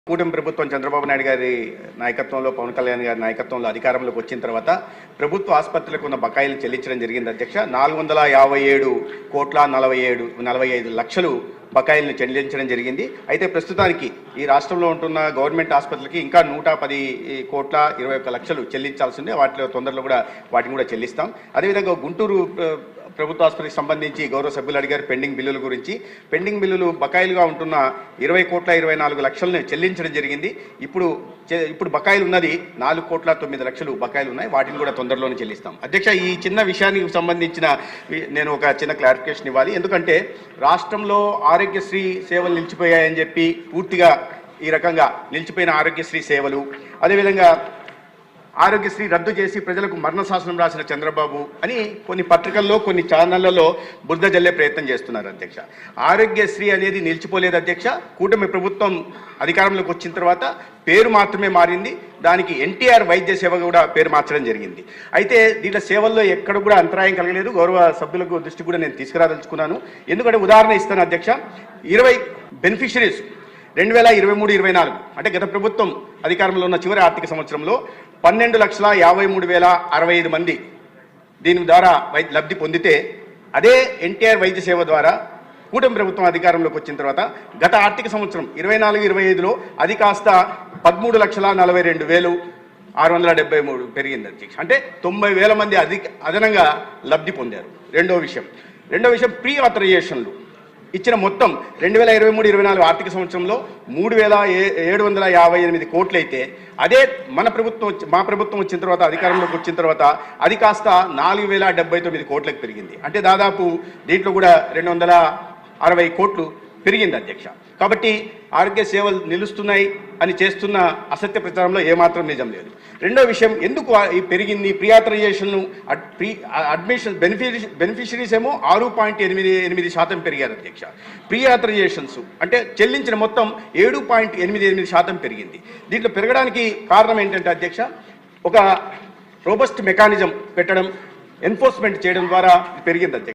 కూటమి ప్రభుత్వం చంద్రబాబు నాయుడు గారి నాయకత్వంలో పవన్ కళ్యాణ్ గారి నాయకత్వంలో అధికారంలోకి వచ్చిన తర్వాత ప్రభుత్వ ఆసుపత్రులకు ఉన్న బకాయిలు చెల్లించడం జరిగింది అధ్యక్ష. 457,47,45 లక్షలు బకాయిలను చెల్లించడం జరిగింది. అయితే ప్రస్తుతానికి ఈ రాష్ట్రంలో ఉంటున్న గవర్నమెంట్ ఆసుపత్రులకి ఇంకా 110,21 లక్షలు చెల్లించాల్సిందే. వాటిలో తొందరలో కూడా వాటిని కూడా చెల్లిస్తాం. అదేవిధంగా గుంటూరు ప్రభుత్వ ఆసుపత్రికి సంబంధించి గౌరవ సభ్యులు అడిగారు పెండింగ్ బిల్లుల గురించి. పెండింగ్ బిల్లులు బకాయిలుగా ఉంటున్న 20,24 లక్షలను చెల్లించడం జరిగింది. ఇప్పుడు బకాయిలు ఉన్నది 4,09 లక్షలు బకాయిలు ఉన్నాయి. వాటిని కూడా తొందరలోనే చెల్లిస్తాం. అధ్యక్ష, ఈ చిన్న విషయానికి సంబంధించిన నేను ఒక చిన్న క్లారిఫికేషన్ ఇవ్వాలి. ఎందుకంటే రాష్ట్రంలో ఆరోగ్యశ్రీ సేవలు నిలిచిపోయాయని చెప్పి పూర్తిగా ఈ రకంగా నిలిచిపోయిన ఆరోగ్యశ్రీ సేవలు, అదేవిధంగా ఆరోగ్యశ్రీ రద్దు చేసి ప్రజలకు మరణ శాసనం రాసిన చంద్రబాబు అని కొన్ని పత్రికల్లో కొన్ని ఛానళ్లలో బురద జల్లే ప్రయత్నం చేస్తున్నారు అధ్యక్ష. ఆరోగ్యశ్రీ అనేది నిలిచిపోలేదు అధ్యక్ష. కూటమి ప్రభుత్వం అధికారంలోకి వచ్చిన తర్వాత పేరు మాత్రమే మారింది. దానికి ఎన్టీఆర్ వైద్య సేవ కూడా పేరు మార్చడం జరిగింది. అయితే దీంట్లో సేవల్లో ఎక్కడ కూడా అంతరాయం కలగలేదు. గౌరవ సభ్యులకు దృష్టి కూడా నేను తీసుకురాదలుచుకున్నాను. ఎందుకంటే ఉదాహరణ ఇస్తాను అధ్యక్ష. 20 బెనిఫిషరీస్ 2023-24 అంటే గత ప్రభుత్వం అధికారంలో ఉన్న చివరి ఆర్థిక సంవత్సరంలో 12,53,065 మంది దీని ద్వారా లబ్ధి పొందితే, అదే ఎన్టీఆర్ వైద్య సేవ ద్వారా కూటమి ప్రభుత్వం అధికారంలోకి వచ్చిన తర్వాత గత ఆర్థిక సంవత్సరం 24-25లో అది కాస్త 13,42,673 పెరిగింది అధ్యక్ష. అంటే 90,000 మంది అదనంగా లబ్ధి పొందారు. రెండో విషయం ప్రీ ఆథరైజేషన్లు ఇచ్చిన మొత్తం 2023-24 ఆర్థిక సంవత్సరంలో 3,758 కోట్లు అయితే, అదే మా ప్రభుత్వం వచ్చిన తర్వాత అధికారంలోకి వచ్చిన తర్వాత అది కాస్త 4,079 కోట్లకు పెరిగింది. అంటే దాదాపు దీంట్లో కూడా 260 కోట్లు పెరిగింది అధ్యక్ష. కాబట్టి ఆరోగ్య సేవలు నిలుస్తున్నాయి అని చేస్తున్న అసత్య ప్రచారంలో ఏమాత్రం నిజం లేదు. రెండో విషయం, ఎందుకు ఈ పెరిగింది ప్రీ ఆథరైజేషన్ అడ్మిషన్ బెనిఫిషరీస్ ఏమో 6.88% పెరిగారు అధ్యక్ష. ప్రీ ఆథరైజేషన్స్ అంటే చెల్లించిన మొత్తం 7.88% పెరిగింది. దీంట్లో పెరగడానికి కారణం ఏంటంటే అధ్యక్ష, ఒక రోబస్ట్ మెకానిజం పెట్టడం, ఎన్ఫోర్స్మెంట్ చేయడం ద్వారా పెరిగింది అధ్యక్ష.